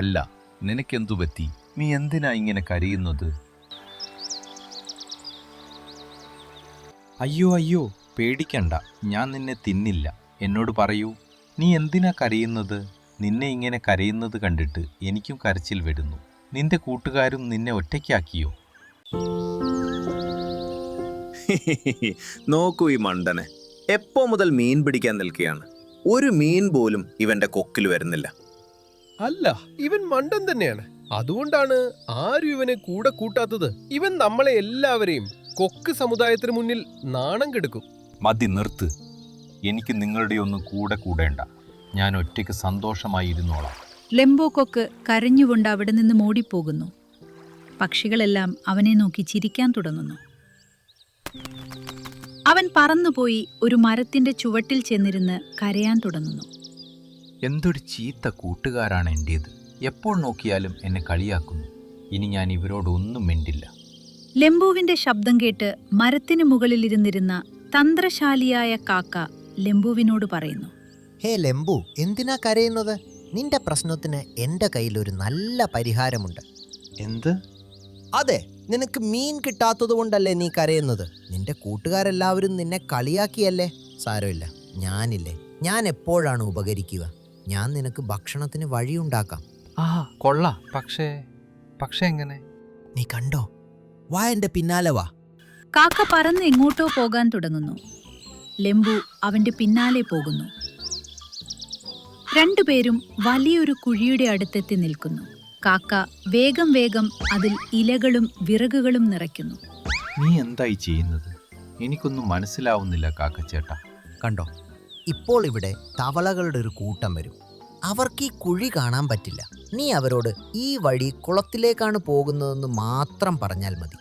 അല്ല, നിനക്കെന്തു പറ്റി? നീ എന്തിനാ ഇങ്ങനെ കരയുന്നത്? അയ്യോ അയ്യോ, പേടിക്കണ്ട, ഞാൻ നിന്നെ തിന്നില്ല. എന്നോട് പറയൂ, നീ എന്തിനാ കരയുന്നത്? നിന്നെ ഇങ്ങനെ കരയുന്നത് കണ്ടിട്ട് എനിക്കും കരച്ചിൽ വരുന്നു. നിന്റെ കൂട്ടുകാരും നിന്നെ ഒറ്റയ്ക്കാക്കിയോ? നോക്കൂ ഈ മണ്ടനെ, എപ്പോ മുതൽ മീൻ പിടിക്കാൻ നിൽക്കുകയാണ്. ഒരു മീൻ പോലും ഇവന്റെ കൊക്കിൽ വരുന്നില്ല. അല്ല, ഇവൻ മണ്ടൻ തന്നെയാണ്. അതുകൊണ്ടാണ് ആരും ഇവനെ കൂടെ കൂട്ടാത്തത്. ഇവൻ നമ്മളെ എല്ലാവരെയും കൊക്ക് സമുദായത്തിന് മുന്നിൽ നാണം കെടുക്കും. മതി, നിർത്ത്. എനിക്ക് നിങ്ങളുടെ ഒന്നും കൂടെ കൂടേണ്ട. ഞാൻ ഒറ്റയ്ക്ക് സന്തോഷമായിരുന്നോളാം. ലെംബോ കൊക്ക് കരഞ്ഞുകൊണ്ട് അവിടെ നിന്ന് ഓടിപ്പോകുന്നു. പക്ഷികളെല്ലാം അവനെ നോക്കി ചിരിക്കാൻ തുടങ്ങുന്നു. അവൻ പറന്നുപോയി ഒരു മരത്തിന്റെ ചുവട്ടിൽ ചെന്നിരുന്ന് കരയാൻ തുടങ്ങുന്നു. എന്തൊരു ചീത്ത കൂട്ടുകാരാണ് എൻ്റേത്. എപ്പോൾ നോക്കിയാലും എന്നെ കളിയാക്കുന്നു. ഇനി ഞാൻ ഇവരോടൊന്നും മിണ്ടില്ല. ലെംബുവിന്റെ ശബ്ദം കേട്ട് മരത്തിന് മുകളിലിരുന്നിരുന്ന തന്ത്രശാലിയായ കാക്ക ലെംബുവിനോട് പറയുന്നു, ഹേ ലെംബു, എന്തിനാ കരയുന്നത്? നിന്റെ പ്രശ്നത്തിന് എന്റെ കയ്യിൽ ഒരു നല്ല പരിഹാരമുണ്ട്. എന്ത്? അതെ, നിനക്ക് മീൻ കിട്ടാത്തതുകൊണ്ടല്ലേ നീ കരയുന്നത്? നിന്റെ കൂട്ടുകാരെല്ലാവരും നിന്നെ കളിയാക്കിയല്ലേ? സാരമില്ല, ഞാനില്ലേ, ഞാൻ എപ്പോഴാണ് ഉപകരിക്കുക. ഞാൻ നിനക്ക് ഭക്ഷണത്തിന് വഴിയുണ്ടാക്കാം. ആ കൊള്ളാം. പക്ഷേ എങ്ങനെ? നീ കണ്ടോ? വാ, എന്റെ പിന്നാലെ വാ. കാക്ക പറന്ന് എങ്ങോട്ടോ പോകാൻ തുടങ്ങുന്നു. ലെംബു അവന്റെ പിന്നാലെ പോകുന്നു. രണ്ടുപേരും വലിയൊരു കുഴിയുടെ അടുത്തെത്തി നിൽക്കുന്നു. കാക്ക വേഗം വേഗം അതിൽ ഇലകളും വിറകുകളും നിറയ്ക്കുന്നു. നീ എന്തായി ചെയ്യുന്നത്? എനിക്കൊന്നും മനസ്സിലാവുന്നില്ല കാക്കച്ചേട്ടാ. കണ്ടോ, ഇപ്പോൾ ഇവിടെ തവളകളുടെ ഒരു കൂട്ടം വരും. അവർക്ക് ഈ കുഴി കാണാൻ പറ്റില്ല. നീ അവരോട് ഈ വഴി കുളത്തിലേക്കാണ് പോകുന്നതെന്ന് മാത്രം പറഞ്ഞാൽ മതി.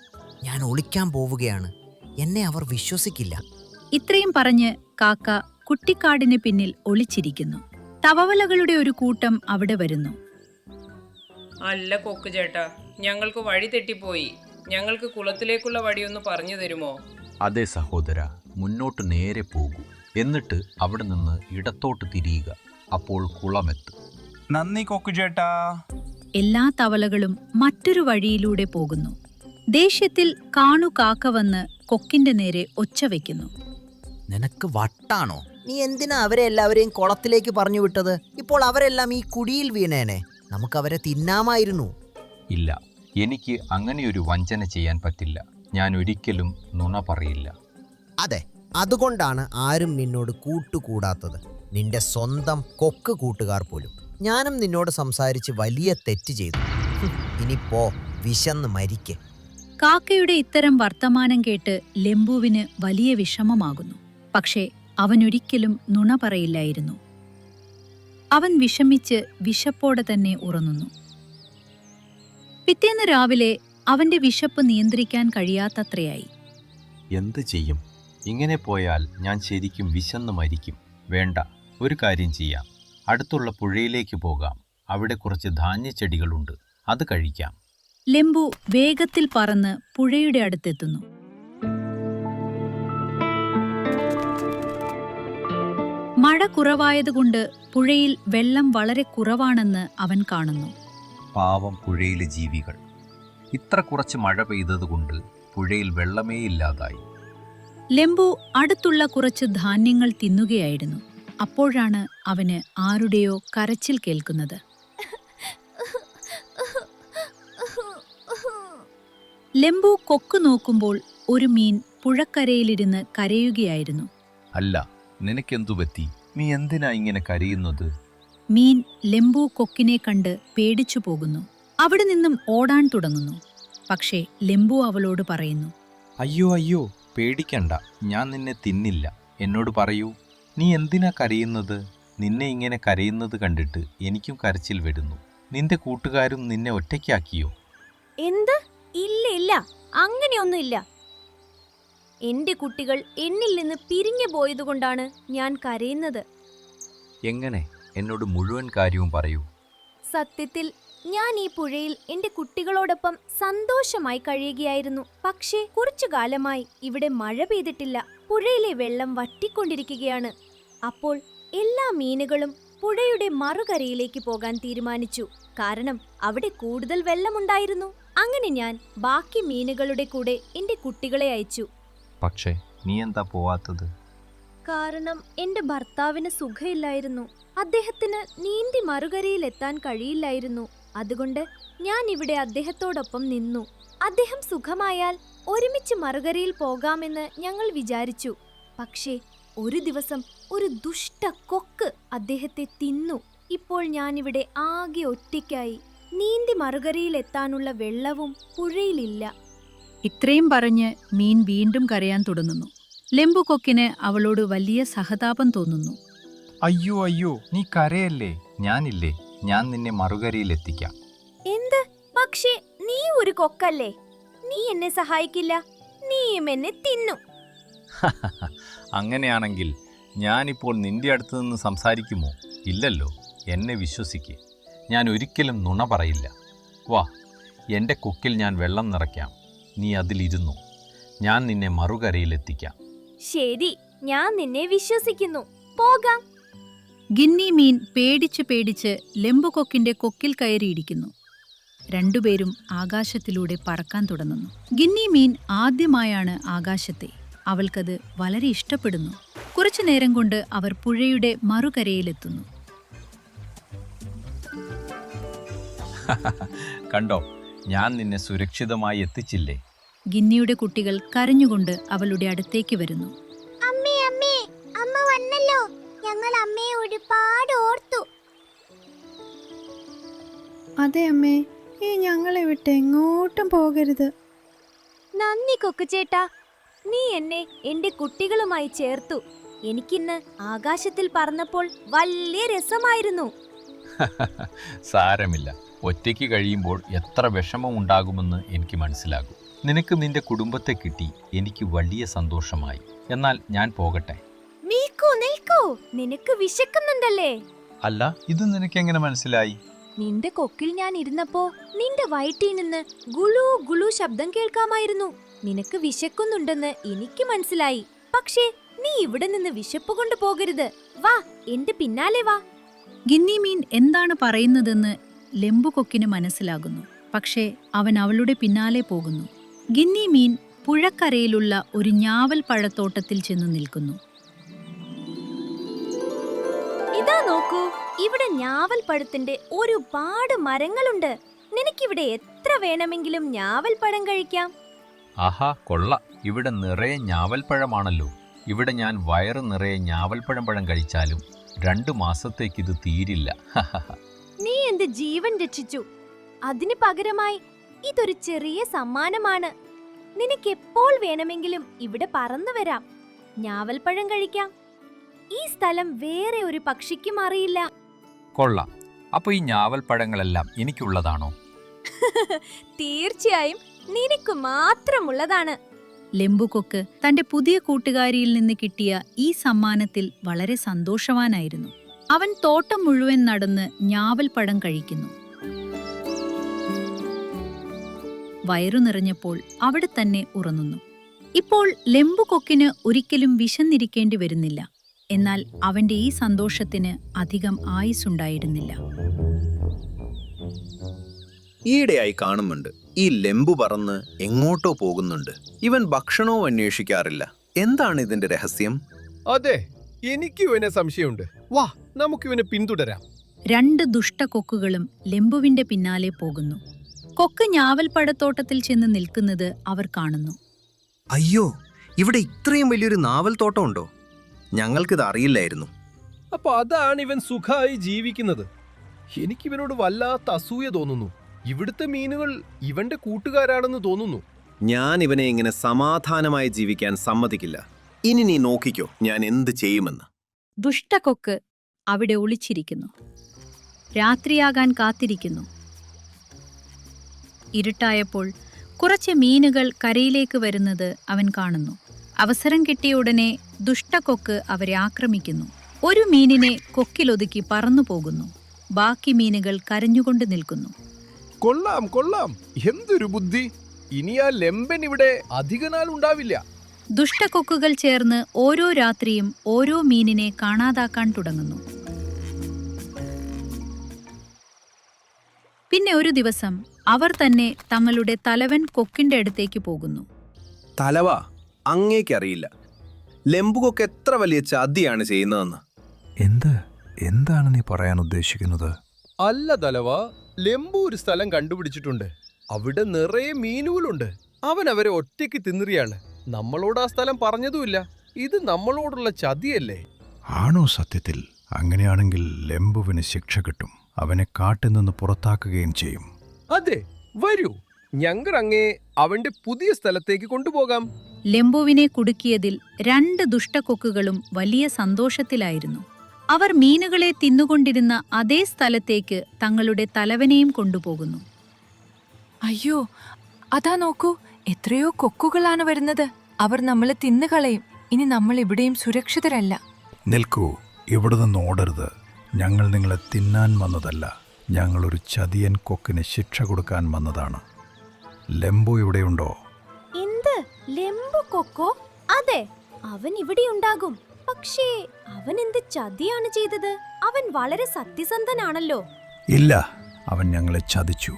ഞാൻ ഒളിക്കാൻ പോവുകയാണ്. എന്നെ അവർ വിശ്വസിക്കില്ല. ഇത്രയും പറഞ്ഞ് കാക്ക കുട്ടിക്കാടിന് പിന്നിൽ ഒളിച്ചിരിക്കുന്നു. തവളകളുടെ ഒരു കൂട്ടം അവിടെ വരുന്നു. അല്ല കൊക്ക് ചേട്ടാ, ഞങ്ങൾക്ക് വഴി തെറ്റിപ്പോയി. ഞങ്ങൾക്ക് കുളത്തിലേക്കുള്ള വഴിയൊന്ന് പറഞ്ഞു തരുമോ? അതെ സഹോദര, മുന്നോട്ട് നേരെ പോകൂ. എന്നിട്ട് അവിടെ നിന്ന് ഇടത്തോട്ട് തിരിയുക. അപ്പോൾ കുളമെത്തും. നന്ദി കൊക്കുചേട്ടാ. എല്ലാ തവളകളും മറ്റൊരു വഴിയിലൂടെ പോകുന്നു. ദേഷ്യത്തിൽ കാണു കാക്ക വന്ന് കൊക്കിന്റെ നേരെ ഒച്ച വയ്ക്കുന്നു. നിനക്ക് വട്ടാണോ? നീ എന്തിനാ അവരെ എല്ലാവരെയും കുളത്തിലേക്ക് പറഞ്ഞു വിട്ടത്? ഇപ്പോൾ അവരെല്ലാം ഈ കുഴിയിൽ വീണേനെ. നമുക്ക് അവരെ തിന്നാമായിരുന്നു. ഇല്ല, എനിക്ക് അങ്ങനെയൊരു വഞ്ചന ചെയ്യാൻ പറ്റില്ല. ഞാൻ ഒരിക്കലും നുണ പറയില്ല. അതെ, അതുകൊണ്ടാണ് ആരും നിന്നോട് കൂട്ടുകൂടാത്തത്. നിന്റെ സ്വന്തം കൊക്ക് കൂട്ടുകാർ പോലും. ഞാനും നിന്നോട് സംസാരിച്ച് വലിയ തെറ്റ് ചെയ്തു. ഇനി പോ, വിശന്ന് മരിക്ക്. കാക്കയുടെ ഇത്തരം വർത്തമാനം കേട്ട് ലെംബുവിന് വലിയ വിഷമമാകുന്നു. പക്ഷേ അവനൊരിക്കലും നുണ പറയില്ലായിരുന്നു. അവൻ വിഷമിച്ച് വിശപ്പോടെ തന്നെ ഉറങ്ങുന്നു. പിറ്റേന്ന് രാവിലെ അവന്റെ വിശപ്പ് നിയന്ത്രിക്കാൻ കഴിയാത്തത്രയായി. എന്ത് ചെയ്യും? ഇങ്ങനെ പോയാൽ ഞാൻ ശരിക്കും വിശന്ന് മരിക്കും. വേണ്ട, ഒരു കാര്യം ചെയ്യാം. അടുത്തുള്ള പുഴയിലേക്ക് പോകാം. അവിടെ കുറച്ച് ധാന്യച്ചെടികളുണ്ട്, അത് കഴിക്കാം. ലെംബു വേഗത്തിൽ പറന്ന് പുഴയുടെ അടുത്തെത്തുന്നു. മഴ കുറവായതുകൊണ്ട് പുഴയിൽ വെള്ളം വളരെ കുറവാണെന്ന് അവൻ കാണുന്നു. പാവം പുഴയിലെ ജീവികൾ. ഇത്ര കുറച്ച് മഴ പെയ്തതുകൊണ്ട് പുഴയിൽ വെള്ളമേ ഇല്ലാതായി. ലെംബു അടുത്തുള്ള കുറച്ച് ധാന്യങ്ങൾ തിന്നുകയായിരുന്നു. അപ്പോഴാണ് അവന് ആരുടെയോ കരച്ചിൽ കേൾക്കുന്നത്. ലെംബു കൊക്ക് നോക്കുമ്പോൾ ഒരു മീൻ പുഴക്കരയിലിരുന്ന് കരയുകയായിരുന്നു. അല്ല, നിനക്കെന്തു പറ്റി? നീ എന്തിനാ ഇങ്ങനെ കരയുന്നത്? മീൻ ലെംബു കൊക്കിനെ കണ്ട് പേടിച്ചു പോകുന്നു. അവിടെ നിന്നും ഓടാൻ തുടങ്ങുന്നു. പക്ഷേ ലെംബു അവളോട് പറയുന്നു, അയ്യോ അയ്യോ, പേടിക്കണ്ട, ഞാൻ നിന്നെ തിന്നില്ല. എന്നോട് പറയൂ, നീ എന്തിനാ കരയുന്നത്? നിന്നെ ഇങ്ങനെ കരയുന്നത് കണ്ടിട്ട് എനിക്കും കരച്ചിൽ വരുന്നു. നിന്റെ കൂട്ടുകാരും നിന്നെ ഒറ്റയ്ക്കാക്കിയോ? എന്ത്? ഇല്ല ഇല്ല, അങ്ങനെയൊന്നുമില്ല. എന്റെ കുട്ടികൾ എന്നിൽ നിന്ന് പിരിഞ്ഞു പോയതുകൊണ്ടാണ് ഞാൻ കരയുന്നത്. എങ്ങനെ? എന്നോട് മുഴുവൻ കാര്യവും പറയൂ. സത്യത്തിൽ ഞാൻ ഈ പുഴയിൽ എന്റെ കുട്ടികളോടൊപ്പം സന്തോഷമായി കഴിയുകയായിരുന്നു. പക്ഷേ കുറച്ചു കാലമായി ഇവിടെ മഴ പെയ്തിട്ടില്ല. പുഴയിലെ വെള്ളം വറ്റിക്കൊണ്ടിരിക്കുകയാണ്. അപ്പോൾ എല്ലാ മീനുകളും പുഴയുടെ മറുകരയിലേക്ക് പോകാൻ തീരുമാനിച്ചു. കാരണം അവിടെ കൂടുതൽ വെള്ളമുണ്ടായിരുന്നു. അങ്ങനെ ഞാൻ ബാക്കി മീനുകളുടെ കൂടെ എന്റെ കുട്ടികളെ അയച്ചു. പക്ഷേ നീ എന്താ പോവാത്തത്? കാരണം എന്റെ ഭർത്താവിന് സുഖമില്ലായിരുന്നു. അദ്ദേഹത്തിന് നീന്തി മറുകരയിൽ എത്താൻ കഴിയില്ലായിരുന്നു. അതുകൊണ്ട് ഞാൻ ഇവിടെ അദ്ദേഹത്തോടൊപ്പം നിന്നു. അദ്ദേഹം സുഖമായാൽ ഒരുമിച്ച് മറുകരയിൽ പോകാമെന്ന് ഞങ്ങൾ വിചാരിച്ചു. പക്ഷേ ഒരു ദിവസം ഒരു ദുഷ്ട കൊക്ക് അദ്ദേഹത്തെ തിന്നു. ഇപ്പോൾ ഞാനിവിടെ ആകെ ഒറ്റയ്ക്കായി. നീന്തി മറുകരയിൽ എത്താനുള്ള വെള്ളവും പുഴയിലില്ല. ഇത്രയും പറഞ്ഞ് മീൻ വീണ്ടും കരയാൻ തുടങ്ങുന്നു. ലെമ്പുകൊക്കിന് അവളോട് വലിയ സഹതാപം തോന്നുന്നു. അയ്യോ അയ്യോ, നീ കരയല്ലേ, ഞാനില്ലേ, ഞാൻ നിന്നെ മറുകരയിൽ എത്തിക്കാം. എന്ത്? പക്ഷേ നീ ഒരു കൊക്കല്ലേ, നീ എന്നെ സഹായിക്കില്ല, നീയും എന്നെ തിന്നു. അങ്ങനെയാണെങ്കിൽ ഞാനിപ്പോൾ നിന്റെ അടുത്ത് നിന്ന് സംസാരിക്കുമോ? ഇല്ലല്ലോ, എന്നെ വിശ്വസിക്ക്, ഞാൻ ഒരിക്കലും നുണ പറയില്ല. വാ, എൻ്റെ കൊക്കിൽ ഞാൻ വെള്ളം നിറയ്ക്കാം, നീ അതിലിരുന്നു, ഞാൻ നിന്നെ മറുകരയിലെത്തിക്കാം. ശരി, ഞാൻ നിന്നെ വിശ്വസിക്കുന്നു, പോകാം. ഗിന്നി മീൻ പേടിച്ച് ലെമ്പുകൊക്കിന്റെ കൊക്കിൽ കയറിയിരിക്കുന്നു. രണ്ടുപേരും ആകാശത്തിലൂടെ പറക്കാൻ തുടങ്ങുന്നു. ഗിന്നി മീൻ ആദ്യമായാണ് ആകാശത്തെ. അവൾക്കത് വളരെ ഇഷ്ടപ്പെടുന്നു. കുറച്ചു നേരം കൊണ്ട് അവർ പുഴയുടെ മറുകരയിലെത്തുന്നു. കണ്ടോ, ഞാൻ നിന്നെ സുരക്ഷിതമായി എത്തിച്ചില്ലേ? ഗിന്നിയുടെ കുട്ടികൾ കരഞ്ഞുകൊണ്ട് അവളുടെ അടുത്തേക്ക് വരുന്നു. അമ്മേ അമ്മേ, അമ്മ വന്നല്ലോ. ഞങ്ങൾ അമ്മയെ ഒരുപാട് ഓർത്തു. അതെ അമ്മേ, ഈ ഞങ്ങളെ വിട്ട് എങ്ങോട്ടും പോകരുത്. നന്ദി കൊക്കുചേട്ടാ, നീ എന്നെ എന്റെ കുട്ടികളുമായി ചേർത്തു. എനിക്കിന്ന് ആകാശത്തിൽ പറന്നപ്പോൾ വലിയ രസമായിരുന്നു. സാരമില്ല, ഒറ്റയ്ക്ക് കഴിയുമ്പോൾ എത്ര വിഷമമുണ്ടാകുമെന്ന് എനിക്ക് മനസ്സിലാകും. നിനക്ക് നിന്റെ കുടുംബത്തെ കിട്ടി, എനിക്ക് വലിയ സന്തോഷമായി. എന്നാൽ ഞാൻ പോകട്ടെ. മീക്കു, നിൽക്കൂ, നിനക്ക് വിശക്കുന്നുണ്ടല്ലേ? അല്ല, ഇത് നിനക്കെങ്ങനെ മനസ്സിലായി? നിന്റെ കൊക്കിൽ ഞാൻ ഇരുന്നപ്പോ നിന്റെ വയറ്റിൽ നിന്ന് ഗുളു ഗുളു ശബ്ദം കേൾക്കാമായിരുന്നു. നിനക്ക് വിശക്കുന്നുണ്ടെന്ന് എനിക്ക് മനസ്സിലായി. പക്ഷേ നീ ഇവിടെ നിന്ന് വിശപ്പ് കൊണ്ട് പോകരുത്. വാ, എന്റെ പിന്നാലെ വാ. ഗിന്നി മീൻ എന്താണ് പറയുന്നതെന്ന് ലെമ്പുകൊക്കിന് മനസ്സിലാകുന്നു. പക്ഷേ അവൻ അവളുടെ പിന്നാലെ പോകുന്നു. ഗിന്നി മീൻ പുഴക്കരയിലുള്ള ഒരു ഞാവൽ പഴത്തോട്ടത്തിൽ ചെന്ന് നിൽക്കുന്നു. ഇതാ നോക്കൂ, ഇവിടെ ഞാവൽ പഴത്തിന്റെ ഒരുപാട് മരങ്ങളുണ്ട്. നിനക്കിവിടെ എത്ര വേണമെങ്കിലും ഞാവൽ പഴം കഴിക്കാം. ആഹാ, കൊള്ള, ഇവിടെ നിറയെ ഞാവൽപ്പഴമാണല്ലോ. ഇവിടെ ഞാൻ വയറ് നിറയെ ഞാവൽപ്പഴം കഴിച്ചാലും 2 മാസത്തേക്കിത് തീരില്ല. നീ എന്റെ ജീവൻ രക്ഷിച്ചു. അതിന് പകരമായി ഇതൊരു ചെറിയ സമ്മാനമാണ്. നിനക്ക് എപ്പോൾ വേണമെങ്കിലും ഇവിടെ പറന്നു വരാം, ഞാവൽപ്പഴം കഴിക്കാം. ഈ സ്ഥലം വേറെ ഒരു പക്ഷിക്കും അറിയില്ല. കൊള്ളാം, അപ്പൊ ഈ ഞാവൽപ്പഴങ്ങളെല്ലാം എനിക്കുള്ളതാണോ? തീർച്ചയായും നിനക്ക് മാത്രമുള്ളതാണ്. ലെമ്പുകൊക്ക് തന്റെ പുതിയ കൂട്ടുകാരിയിൽ നിന്ന് കിട്ടിയ ഈ സമ്മാനത്തിൽ വളരെ സന്തോഷവാനായിരുന്നു. അവൻ തോട്ടം മുഴുവൻ നടന്ന് ഞാവൽപ്പഴം കഴിക്കുന്നു. വയറു നിറഞ്ഞപ്പോൾ അവിടെ തന്നെ ഉറങ്ങുന്നു. ഇപ്പോൾ ലെമ്പുകൊക്കിന് ഒരിക്കലും വിശന്നിരിക്കേണ്ടി വരുന്നില്ല. എന്നാൽ അവന്റെ ഈ സന്തോഷത്തിന് അധികം ആയുസ്സുണ്ടായിരുന്നില്ല. ഈയിടെയായി കാണുന്നുണ്ട്, ഈ ലെമ്പു പറന്ന് എങ്ങോട്ടോ പോകുന്നുണ്ട്. ഇവൻ ഭക്ഷണവും അന്വേഷിക്കാറില്ല. എന്താണ് ഇതിന്റെ രഹസ്യം? അതെ, എനിക്കും ഇവനെ സംശയമുണ്ട്. വാ, നമുക്കിവനെ പിന്തുടരാം. 2 ദുഷ്ടകൊക്കുകളും ലെമ്പുവിന്റെ പിന്നാലെ പോകുന്നു. കൊക്ക് ഞാവൽപ്പഴത്തോട്ടത്തിൽ ചെന്ന് നിൽക്കുന്നത് അവർ കാണുന്നു. അയ്യോ, ഇവിടെ ഇത്രയും വലിയൊരു നാവൽ തോട്ടം ഉണ്ടോ? ഞങ്ങൾക്കിത് അറിയില്ലായിരുന്നു. അപ്പൊ അതാണ് ഇവൻ സുഖമായി ജീവിക്കുന്നത്. എനിക്കിവനോട് വല്ലാത്ത അസൂയ തോന്നുന്നു. ഇവിടുത്തെ മീനുകൾ ഇവന്റെ കൂട്ടുകാരാണെന്ന് തോന്നുന്നു. ഞാൻ ഇവനെ ഇങ്ങനെ സമാധാനമായി ജീവിക്കാൻ സമ്മതിക്കില്ല. ഇനി നീ നോക്കിക്കോ ഞാൻ എന്ത് ചെയ്യുമെന്ന്. ദുഷ്ടകൊക്ക് അവിടെ ഒളിച്ചിരിക്കുന്നു. രാത്രിയാകാൻ കാത്തിരിക്കുന്നു. ഇരുട്ടായപ്പോൾ കുറച്ച് മീനുകൾ കരയിലേക്ക് വരുന്നത് അവൻ കാണുന്നു. അവസരം കിട്ടിയ ഉടനെ ദുഷ്ടകൊക്ക് അവരെ ആക്രമിക്കുന്നു. ഒരു മീനിനെ കൊക്കിലൊതുക്കി പറന്നു പോകുന്നു. ബാക്കി മീനുകൾ കരഞ്ഞുകൊണ്ട് നിൽക്കുന്നു. കൊള്ളാം കൊള്ളാം, എന്തൊരു ബുദ്ധി! ഇനി ആ ലെമ്പൻ ഇവിടെ അധികനാൾ ഉണ്ടാവില്ല. ദുഷ്ടകൊക്കുകൾ ചേർന്ന് ഓരോ രാത്രിയും ഓരോ മീനിനെ കാണാതാക്കാൻ തുടങ്ങുന്നു. ഒരു ദിവസം അവർ തന്നെ തങ്ങളുടെ തലവൻ കൊക്കിന്റെ അടുത്തേക്ക് പോകുന്നു. തലവ, അങ്ങേക്കറിയില്ല ലെമ്പുകൊക്ക് എത്ര വലിയ ചതിയാണ് ചെയ്യുന്നതെന്ന്. എന്താണ് നീ പറയാൻ ഉദ്ദേശിക്കുന്നത്? അല്ല തലവ, ലെമ്പു ഒരു സ്ഥലം കണ്ടുപിടിച്ചിട്ടുണ്ട്. അവിടെ നിറയെ മീനുകളുണ്ട്. അവൻ അവരെ ഒറ്റയ്ക്ക് തിന്നിറിയാണ്. നമ്മളോട് ആ സ്ഥലം പറഞ്ഞതുമില്ല. ഇത് നമ്മളോടുള്ള ചതിയല്ലേ? ആണോ സത്യത്തിൽ? അങ്ങനെയാണെങ്കിൽ ലെമ്പുവിന് ശിക്ഷ കിട്ടും. അവനെ കാട്ടിൽ നിന്ന് പുറത്താക്കുകയും ചെയ്യും. അതെ, വരൂ, ഞങ്ങൾ അങ്ങേ അവന്റെ പുതിയ സ്ഥലത്തേക്ക് കൊണ്ടുപോകാം. ലെമ്പുവിനെ കുടുക്കിയതിൽ 2 ദുഷ്ടക്കൊക്കുകളും വലിയ സന്തോഷത്തിലായിരുന്നു. അവർ മീനുകളെ തിന്നുകൊണ്ടിരുന്ന അതേ സ്ഥലത്തേക്ക് തങ്ങളുടെ തലവനെയും കൊണ്ടുപോകുന്നു. അയ്യോ, അതാ നോക്കൂ, എത്രയോ കൊക്കുകളാണ് വരുന്നത്. അവർ നമ്മളെ തിന്നുകളയും. ഇനി നമ്മൾ ഇവിടെയും സുരക്ഷിതരല്ല. നിൽക്കൂ, ഇവിടെ നിന്ന് ഓടരുത്. ഞങ്ങൾ നിങ്ങളെ തിന്നാൻ വന്നതല്ല. ഞങ്ങളൊരു ചതിയൻ കൊക്കിന് ശിക്ഷ കൊടുക്കാൻ വന്നതാണ്. ലെമ്പു ഇവിടെയുണ്ടോ? എന്ത്, ലെമ്പു കൊക്കോ? അതെ, അവൻ ഇവിടെ ഉണ്ടാകും. പക്ഷേ അവൻ എന്ത് ചതിയാണ് ചെയ്തത്? അവൻ വളരെ സത്യസന്ധനാണല്ലോ. ഇല്ല, അവൻ ഞങ്ങളെ ചതിച്ചു.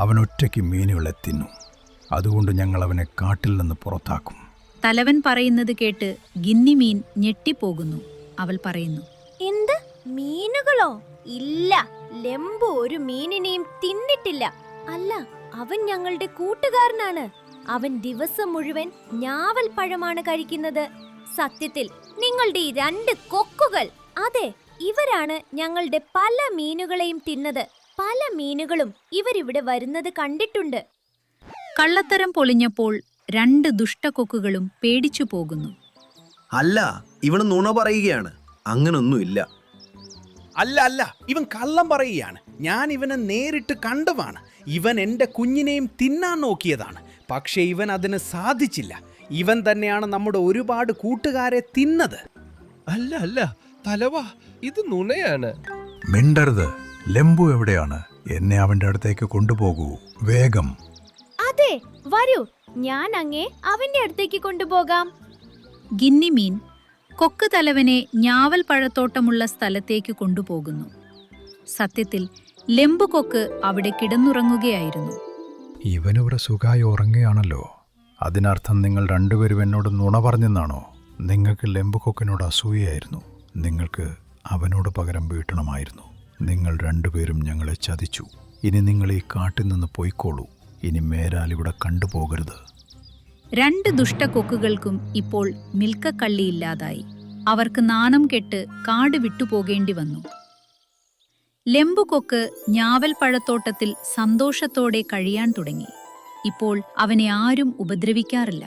അവൻ ഒറ്റയ്ക്ക് മീനുകളെ തിന്നു. അതുകൊണ്ട് ഞങ്ങൾ അവനെ കാട്ടിൽ നിന്ന് പുറത്താക്കും. തലവൻ പറയുന്നത് കേട്ട് ഗിന്നിമീൻ ഞെട്ടിപ്പോകുന്നു. അവൾ പറയുന്നു, എന്ത്, മീനുകളോ? ഇല്ല, ലെമ്പു ഒരു മീനിനെയും തിന്നിട്ടില്ല. അല്ല, അവൻ ഞങ്ങളുടെ കൂട്ടുകാരനാണ്. അവൻ ദിവസം മുഴുവൻ ഞാവൽ പഴമാണ് കഴിക്കുന്നത്. സത്യത്തിൽ നിങ്ങളുടെ ഈ 2 കൊക്കുകൾ, അതെ, ഇവരാണ് ഞങ്ങളുടെ പല മീനുകളെയും തിന്നത്. പല മീനുകളും ഇവരിവിടെ വരുന്നത് കണ്ടിട്ടുണ്ട്. കള്ളത്തരം പൊളിഞ്ഞപ്പോൾ 2 ദുഷ്ടക്കൊക്കുകളും പേടിച്ചു പോകുന്നു. അല്ല, ഇവന് നുണ പറയുകയാണ്. അങ്ങനൊന്നുമില്ല. അല്ല, ഇവൻ കള്ളം പറയുകയാണ്. ഞാൻ ഇവനെ നേരിട്ട് കണ്ടതാണ്. ഇവൻ എൻ്റെ കുഞ്ഞിനെയും തിന്നാൻ നോക്കിയതാണ്. പക്ഷേ ഇവൻ അതിന് സാധിച്ചില്ല. ഇവൻ തന്നെയാണ് നമ്മുടെ ഒരുപാട് കൂട്ടുകാരെ തിന്നത്. അല്ല തലവ, ഇത് നുണയാണ്. മിണ്ടരുത്. ലെമ്പു എവിടെയാണ്? എന്നെ അവന്റെ അടുത്തേക്ക് കൊണ്ടുപോകൂ, വേഗം. അതെ, വരൂ, ഞാൻ അങ്ങേ അവന്റെ അടുത്തേക്ക് കൊണ്ടുപോകാം. ഗിന്നിമീൻ കൊക്ക് തലവനെ ഞാവൽ പഴത്തോട്ടമുള്ള സ്ഥലത്തേക്ക് കൊണ്ടുപോകുന്നു. സത്യത്തിൽ ലെമ്പു കൊക്ക് അവിടെ കിടന്നുറങ്ങുകയായിരുന്നു. ഇവനിവിടെ സുഖമായി ഉറങ്ങുകയാണല്ലോ. അതിനർത്ഥം നിങ്ങൾ രണ്ടുപേരും എന്നോട് നുണ പറഞ്ഞെന്നാണോ? നിങ്ങൾക്ക് ലെമ്പു കൊക്കിനോട് അസൂയായിരുന്നു. നിങ്ങൾക്ക് അവനോട് പകരം വീട്ടണമായിരുന്നു. നിങ്ങൾ രണ്ടുപേരും ഞങ്ങളെ ചതിച്ചു. ഇനി നിങ്ങൾ ഈ കാട്ടിൽ നിന്ന് പോയിക്കോളൂ. ഇനി മേലാൽ ഇവിടെ കണ്ടുപോകരുത്. 2 ദുഷ്ടക്കൊക്കുകൾക്കും ഇപ്പോൾ മിൽക്കക്കള്ളിയില്ലാതായി. അവർക്ക് നാണം കെട്ട് കാട് വിട്ടുപോകേണ്ടി വന്നു. ലെമ്പുകൊക്ക് ഞാവൽ പഴത്തോട്ടത്തിൽ സന്തോഷത്തോടെ കഴിയാൻ തുടങ്ങി. ഇപ്പോൾ അവനെ ആരും ഉപദ്രവിക്കാറില്ല.